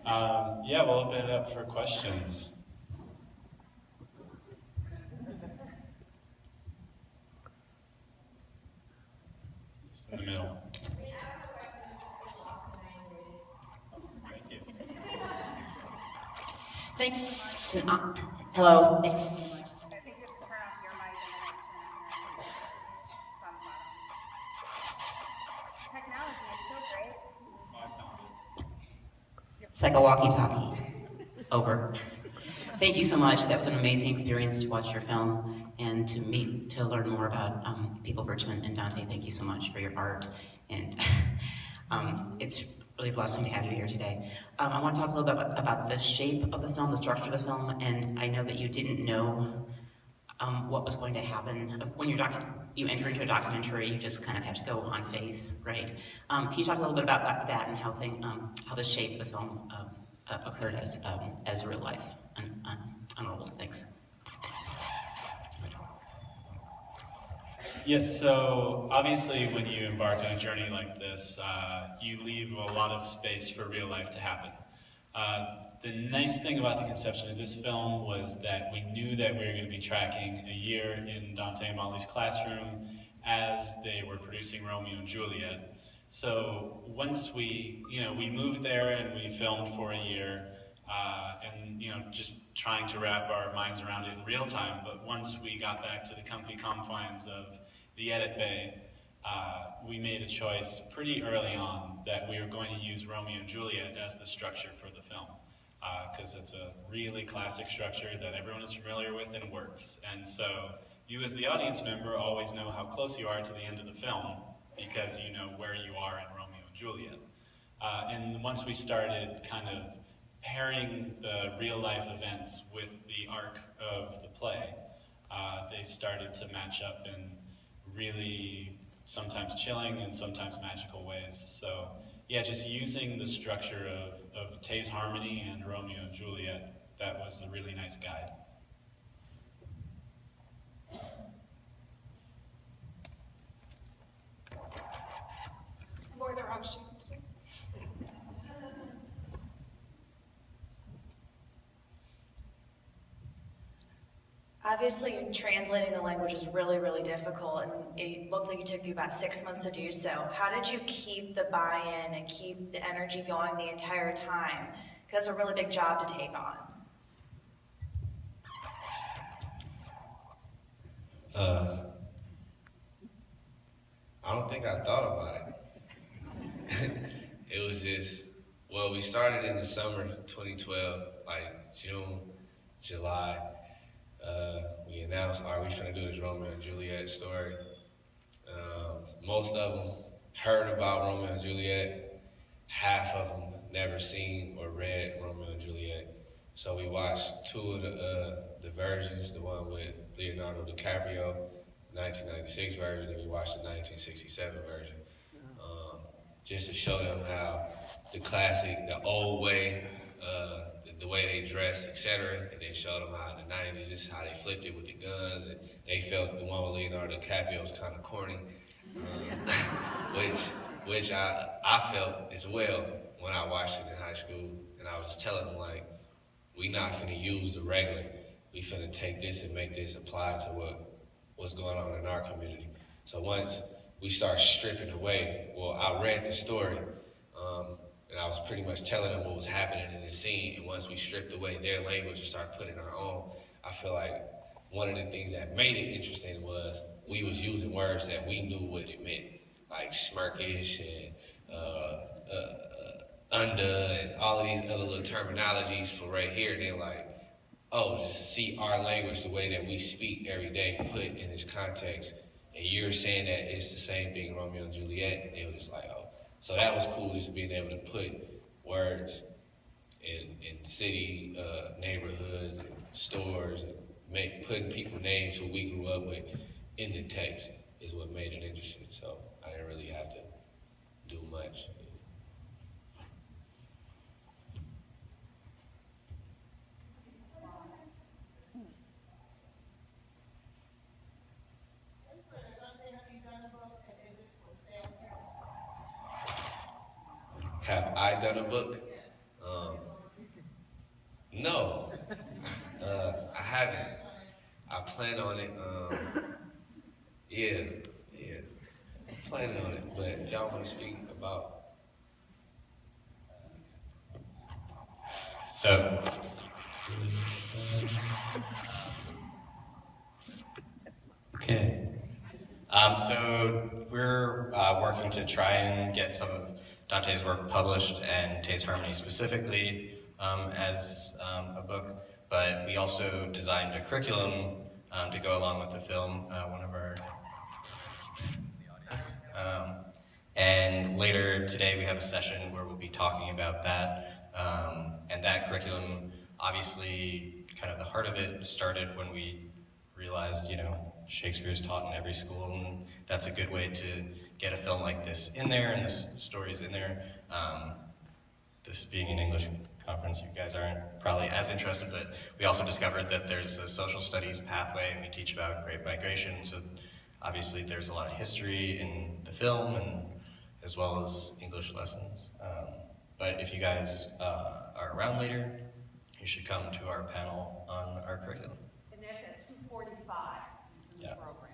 Yeah, we'll open it up for questions. Just in the middle. Thank you. Thanks. Hello. I think just turn off your mic and then it turn on your mic. It's on the bottom. Technology is so great. It's like a walkie-talkie. Over. Thank you so much. That was an amazing experience to watch your film and to learn more about people of Richmond and Dante. Thank you so much for your art, and it's really a blessing to have you here today. I want to talk a little bit about the shape of the film, the structure of the film, and I know that you didn't know what was going to happen when you enter into a documentary. You just kind of have to go on faith, right? Can you talk a little bit about that and how the shape of the film occurred as real life unrolled? Thanks. Yes, so obviously when you embark on a journey like this, you leave a lot of space for real life to happen. The nice thing about the conception of this film was that we knew that we were going to be tracking a year in Dante and Molly's classroom as they were producing Romeo and Juliet. So once we moved there and we filmed for a year, and just trying to wrap our minds around it in real time. But once we got back to the comfy confines of the edit bay, we made a choice pretty early on that we were going to use Romeo and Juliet as the structure for the film. Because it's a really classic structure that everyone is familiar with and works. And so you as the audience member always know how close you are to the end of the film because you know where you are in Romeo and Juliet. And once we started kind of pairing the real life events with the arc of the play, they started to match up in really sometimes chilling and sometimes magical ways. So yeah, just using the structure of Tay's harmony and Romeo and Juliet, that was a really nice guide. Wore the wrong shoes today. Obviously, translating the language is really, really difficult, and it looked like it took you about 6 months to do so. How did you keep the buy-in and keep the energy going the entire time? Because it's a really big job to take on. Uh, I don't think I thought about it. It was just, well, we started in the summer 2012, like June, July. We announced, all right, we finna do this Romeo and Juliet story. Most of them heard about Romeo and Juliet. Half of them never seen or read Romeo and Juliet. So we watched two of the versions, the one with Leonardo DiCaprio, 1996 version, and we watched the 1967 version, just to show them how the classic, the old way, the way they dress, etc. And then show them how in the 90s, just how they flipped it with the guns, and they felt the one with Leonardo DiCaprio was kind of corny, which which I felt as well when I watched it in high school, and I was just telling them like, we not finna use the regular. We finna take this and make this apply to what's going on in our community. So once we start stripping away, well, I read the story, and I was pretty much telling them what was happening in the scene. And once we stripped away their language and started putting our own, I feel like one of the things that made it interesting was we was using words that we knew what it meant, like smirkish and under and all of these other little terminologies for right here. They're like, oh, just see our language, the way that we speak every day, put in this context, and you're saying that it's the same thing, Romeo and Juliet, and they were just like, oh. So that was cool, just being able to put words in city, neighborhoods, and stores, and putting people names who we grew up with in the text is what made it interesting. So I didn't really have to do much. Have I done a book? No, I haven't. I plan on it. Yeah, yeah, planning on it. But if y'all want to speak about, So, okay. So we're working to try and get some of Dante's work published and Taste Harmony specifically as a book, but we also designed a curriculum to go along with the film. One of our and later today we have a session where we'll be talking about that. And that curriculum, obviously, kind of the heart of it started when we realized, Shakespeare is taught in every school, and that's a good way to get a film like this in there and the stories in there. This being an English conference, you guys aren't probably as interested, but we also discovered that there's a social studies pathway, and we teach about Great Migration, so obviously there's a lot of history in the film, and as well as English lessons. But if you guys are around later, you should come to our panel on our curriculum. And that's at 2:45 in the Yeah. program.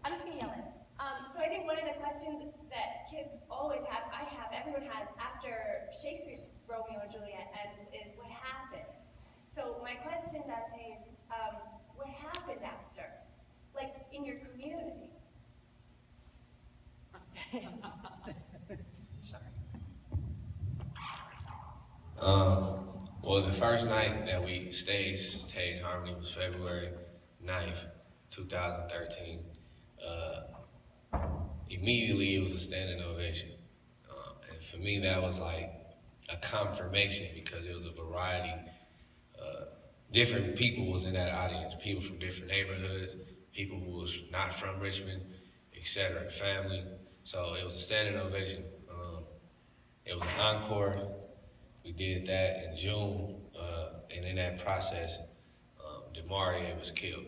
I'm just gonna yell it. So I think one of the questions that kids always have, everyone has, after Shakespeare's Romeo and Juliet ends is what happens? So my question, Dante, is what happened after? Like, in your community? Sorry. Well, the first night that we staged Taste Harmony was February 9th, 2013. Immediately, it was a standing ovation. And for me, that was like a confirmation because it was a variety. Different people was in that audience, people from different neighborhoods, people who was not from Richmond, etc., family. So it was a standing ovation. It was an encore. We did that in June, and in that process, DeMarie was killed.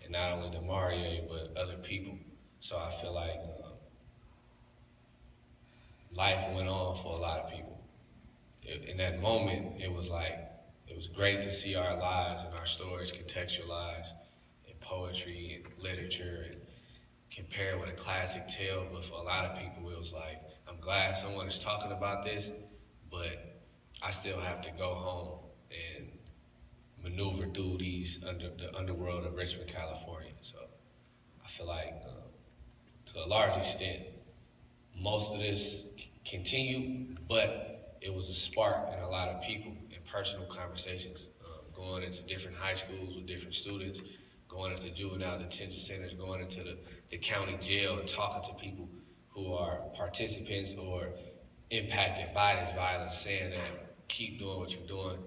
And not only DeMarie, but other people. So I feel like life went on for a lot of people. In that moment, it was great to see our lives and our stories contextualized in poetry and literature and compared with a classic tale. But for a lot of people, it was like, I'm glad someone is talking about this, but I still have to go home and maneuver through the underworld of Richmond, California. So I feel like, to a large extent, most of this continued, but it was a spark in a lot of people in personal conversations, going into different high schools with different students, going into juvenile detention centers, going into the county jail and talking to people who are participants or impacted by this violence, saying that keep doing what you're doing,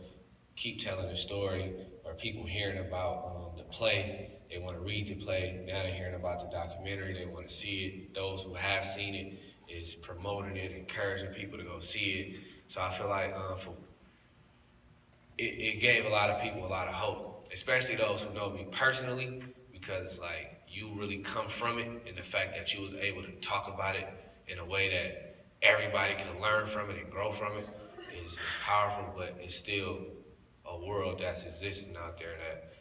keep telling the story, or people hearing about the play, they want to read the play, now they're hearing about the documentary, they want to see it. Those who have seen it is promoting it, encouraging people to go see it. So I feel like it gave a lot of people a lot of hope, especially those who know me personally, because like you really come from it, and the fact that you was able to talk about it in a way that everybody can learn from it and grow from it is powerful, but it's still a world that's existing out there that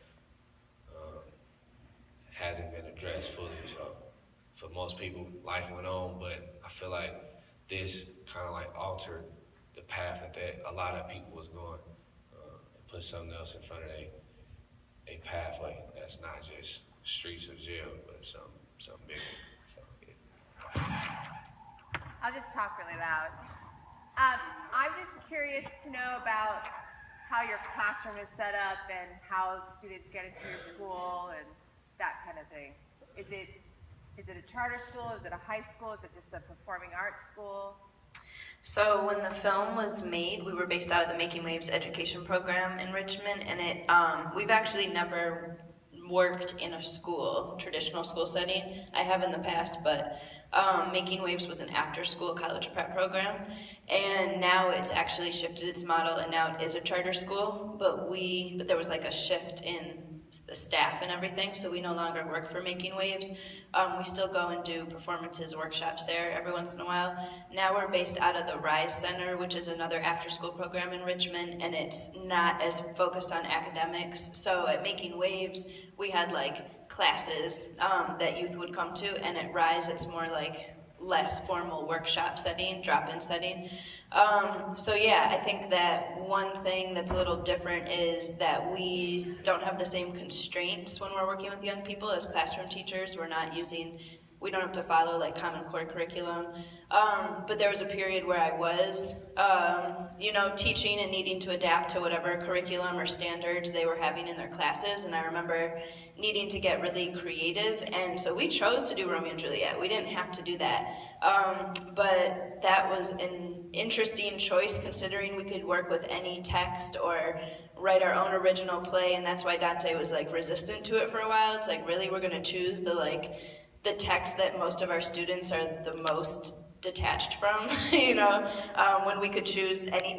hasn't been addressed fully. So for most people, life went on, but I feel like this kind of like altered the path that a lot of people was going, and put something else in front of a pathway that's not just streets of jail, but something bigger. So, yeah. I'll just talk really loud. I'm just curious to know about how your classroom is set up and how students get into your school and that kind of thing. Is it a charter school? Is it a high school? Is it just a performing arts school? So when the film was made, we were based out of the Making Waves education program in Richmond, and we've actually never worked in a school, traditional school setting. I have in the past, but Making Waves was an after-school college prep program, and now it's actually shifted its model, and now it is a charter school. But there was like a shift in the staff and everything, so we no longer work for Making Waves. We still go and do performances, workshops there every once in a while. Now we're based out of the Rise Center, which is another after-school program in Richmond, and it's not as focused on academics. So at Making Waves, we had like classes that youth would come to, and at Rise, it's more like less formal workshop setting, drop-in setting. So yeah, I think that one thing that's a little different is that we don't have the same constraints when we're working with young people as classroom teachers. We don't have to follow like Common Core curriculum. But there was a period where I was, teaching and needing to adapt to whatever curriculum or standards they were having in their classes. And I remember needing to get really creative. And so we chose to do Romeo and Juliet. We didn't have to do that. But that was an interesting choice considering we could work with any text or write our own original play. And that's why Dante was like resistant to it for a while. It's like, really, we're gonna choose the text that most of our students are the most detached from, when we could choose anything